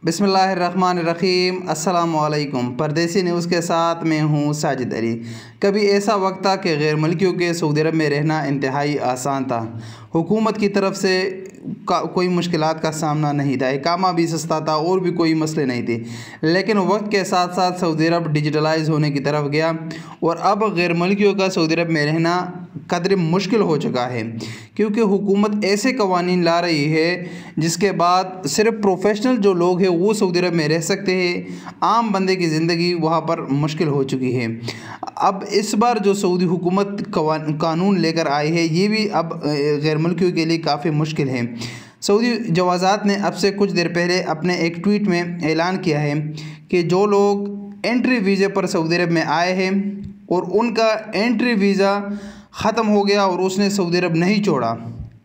बिस्मिल्लाहिर्रहमानिर्रहीम। अस्सलामुअलैकुम। परदेसी न्यूज़ के साथ मैं हूँ साजिद अली। कभी ऐसा वक्त था कि गैर मुल्कियों के सऊदी अरब में रहना इंतहाई आसान था। हुकूमत की तरफ से कोई मुश्किलात का सामना नहीं था, इकामा भी सस्ता था और भी कोई मसले नहीं थे। लेकिन वक्त के साथ साथ सऊदी अरब डिजिटलाइज होने की तरफ गया और अब गैर मुल्कियों का सऊदी अरब में रहना कदर मुश्किल हो चुका है, क्योंकि हुकूमत ऐसे कवानीन ला रही है जिसके बाद सिर्फ प्रोफेशनल जो लोग हैं वो सऊदी अरब में रह सकते हैं। आम बंदे की ज़िंदगी वहाँ पर मुश्किल हो चुकी है। अब इस बार जो सऊदी हुकूमत कानून लेकर आई है ये भी अब गैर मुल्कियों के लिए काफ़ी मुश्किल है। सऊदी जवाज़ात ने अब से कुछ देर पहले अपने एक ट्वीट में ऐलान किया है कि जो लोग एंट्री वीज़े पर सऊदी अरब में आए हैं और उनका एंट्री वीज़ा ख़त्म हो गया और उसने सऊदी अरब नहीं छोड़ा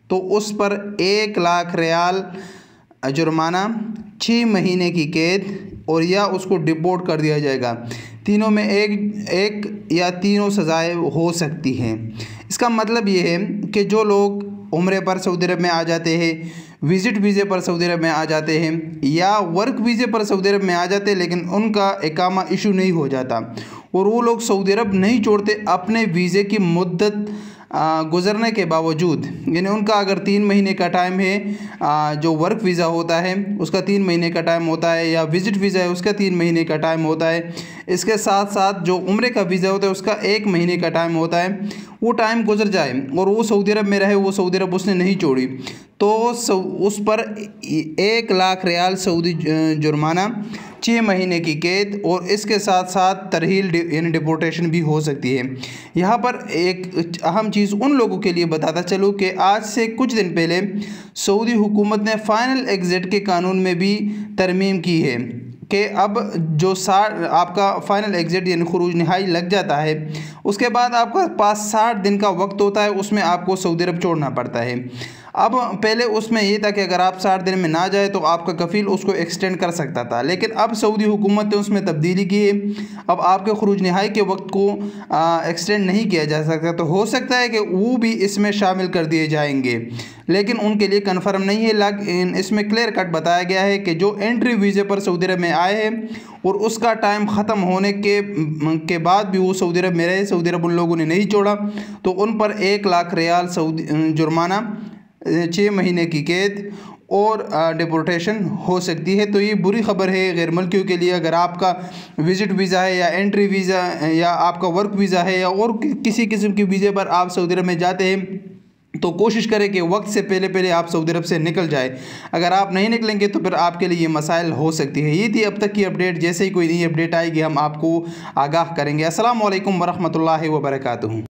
तो उस पर 1 लाख रियाल जुर्माना, 6 महीने की कैद और या उसको डिपोर्ट कर दिया जाएगा। तीनों में एक या तीनों सज़ाएं हो सकती हैं। इसका मतलब ये है कि जो लोग उम्रे पर सऊदी अरब में आ जाते हैं, विज़िट वीज़े पर सऊदी अरब में आ जाते हैं या वर्क वीज़े पर सऊदी अरब में आ जाते हैं, लेकिन उनका इकामा इशू नहीं हो जाता और वो लोग सऊदी अरब नहीं छोड़ते अपने वीज़े की मुद्दत गुज़रने के बावजूद। यानी उनका अगर 3 महीने का टाइम है, जो वर्क वीज़ा होता है उसका 3 महीने का टाइम होता है, या विज़िट वीज़ा है उसका 3 महीने का टाइम होता है। इसके साथ साथ जो उम्रे का वीज़ा होता है उसका 1 महीने का टाइम होता है। वो टाइम गुजर जाए और वो सऊदी अरब में रहे, वो सऊदी अरब उसने नहीं छोड़ी तो उस पर 1 लाख रियाल सऊदी जुर्माना, 6 महीने की कैद और इसके साथ साथ तरहील यानी डिपोर्टेशन भी हो सकती है। यहाँ पर एक अहम चीज़ उन लोगों के लिए बताता चलूँ कि आज से कुछ दिन पहले सऊदी हुकूमत ने फ़ाइनल एग्ज़िट के कानून में भी तरमीम की है कि अब जो आपका फ़ाइनल एग्ज़िट यानी खुरूज नहाई लग जाता है, उसके बाद आपका पास 60 दिन का वक्त होता है, उसमें आपको सऊदी अरब छोड़ना पड़ता है। अब पहले उसमें ये था कि अगर आप 60 दिन में ना जाए तो आपका कफ़ील उसको एक्सटेंड कर सकता था, लेकिन अब सऊदी हुकूमत ने उसमें तब्दीली की है। अब आपके खुरूज नहाई के वक्त को एक्सटेंड नहीं किया जा सकता, तो हो सकता है कि वो भी इसमें शामिल कर दिए जाएंगे, लेकिन उनके लिए कन्फर्म नहीं है। लेकिन इसमें क्लियर कट बताया गया है कि जो एंट्री वीज़े पर सऊदी अरब में आए हैं और उसका टाइम ख़त्म होने के बाद भी वो सऊदी अरब में रहे, सऊदी अरब उन लोगों ने नहीं छोड़ा, तो उन पर 1 लाख रियाल जुर्माना, 6 महीने की कैद और डिपोर्टेशन हो सकती है। तो ये बुरी खबर है गैर मुल्कियों के लिए। अगर आपका विज़िट वीज़ा है या एंट्री वीज़ा या आपका वर्क वीज़ा है या और किसी किस्म की वीज़े पर आप सऊदी अरब में जाते हैं तो कोशिश करें कि वक्त से पहले आप सऊदी अरब से निकल जाए। अगर आप नहीं निकलेंगे तो फिर आपके लिए ये मसाइल हो सकती है। ये थी अब तक की अपडेट। जैसे ही कोई नई अपडेट आएगी हम आपको आगाह करेंगे। अस्सलाम वालेकुम वरहमतुल्लाहि वबरकातुहू।